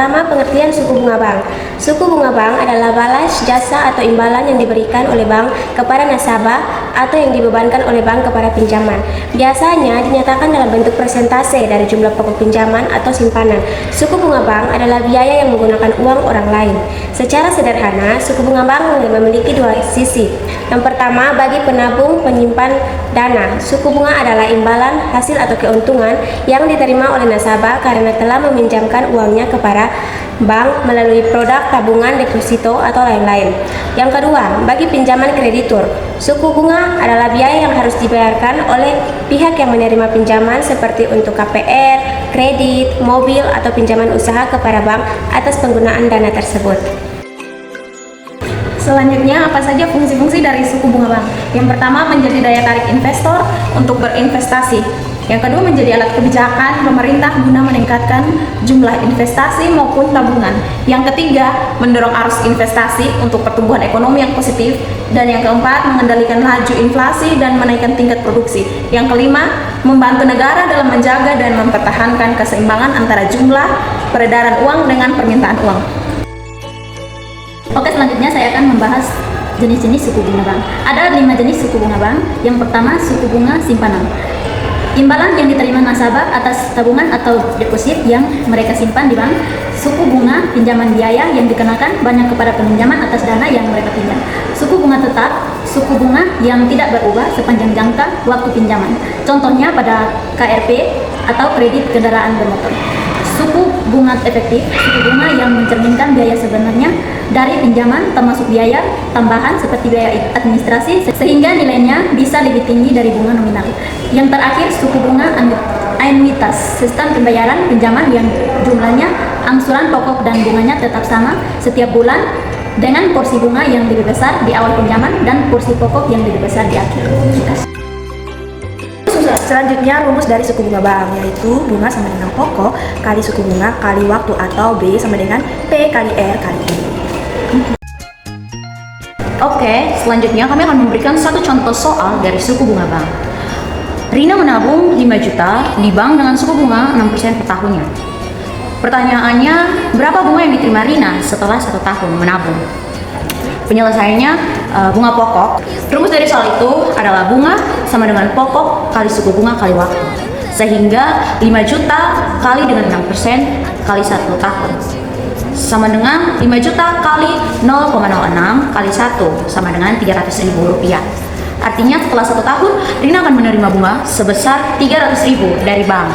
pertama, pengertian suku bunga bank. Suku bunga bank adalah balas jasa atau imbalan yang diberikan oleh bank kepada nasabah atau yang dibebankan oleh bank kepada pinjaman. Biasanya dinyatakan dalam bentuk persentase dari jumlah pokok pinjaman atau simpanan. Suku bunga bank adalah biaya yang menggunakan uang orang lain. Secara sederhana, suku bunga bank memiliki dua sisi. Yang pertama, bagi penabung penyimpan dana, suku bunga adalah imbalan hasil atau keuntungan yang diterima oleh nasabah karena telah meminjamkan uangnya kepada bank melalui produk tabungan, deposito, atau lain-lain. Yang kedua, bagi pinjaman kreditur, suku bunga adalah biaya yang harus dibayarkan oleh pihak yang menerima pinjaman seperti untuk KPR, kredit, mobil, atau pinjaman usaha kepada bank atas penggunaan dana tersebut. Selanjutnya, apa saja fungsi-fungsi dari suku bunga bank? Yang pertama, menjadi daya tarik investor untuk berinvestasi. Yang kedua, menjadi alat kebijakan pemerintah guna meningkatkan jumlah investasi maupun tabungan. Yang ketiga, mendorong arus investasi untuk pertumbuhan ekonomi yang positif. Dan yang keempat, mengendalikan laju inflasi dan menaikkan tingkat produksi. Yang kelima, membantu negara dalam menjaga dan mempertahankan keseimbangan antara jumlah peredaran uang dengan permintaan uang. Oke, selanjutnya saya akan membahas jenis-jenis suku bunga bank. Ada 5 jenis suku bunga bank. Yang pertama, suku bunga simpanan. Imbalan yang diterima nasabah atas tabungan atau deposit yang mereka simpan di bank. Suku bunga pinjaman biaya yang dikenakan banyak kepada peminjaman atas dana yang mereka pinjam. Suku bunga tetap, suku bunga yang tidak berubah sepanjang jangka waktu pinjaman. Contohnya pada KRP atau kredit kendaraan bermotor. Suku bunga efektif, suku bunga yang mencerminkan biaya sebenarnya dari pinjaman termasuk biaya tambahan seperti biaya administrasi sehingga nilainya bisa lebih tinggi dari bunga nominal. Yang terakhir, suku bunga anuitas, sistem pembayaran pinjaman yang jumlahnya angsuran pokok dan bunganya tetap sama setiap bulan dengan porsi bunga yang lebih besar di awal pinjaman dan porsi pokok yang lebih besar di akhir. Selanjutnya, rumus dari suku bunga bank, yaitu bunga sama dengan pokok kali suku bunga kali waktu, atau B sama dengan P kali R kali I. Oke, selanjutnya kami akan memberikan satu contoh soal dari suku bunga bank. Rina menabung 5 juta di bank dengan suku bunga 6% per tahunnya. Pertanyaannya, berapa bunga yang diterima Rina setelah 1 tahun menabung? Penyelesaiannya bunga pokok. Rumus dari soal itu adalah bunga sama dengan pokok kali suku bunga kali waktu. Sehingga 5 juta kali dengan 6% kali 1 tahun sama dengan 5 juta kali 0,06 kali 1 sama dengan Rp300.000. Artinya setelah 1 tahun, Rina akan menerima bunga sebesar Rp300.000 dari bank.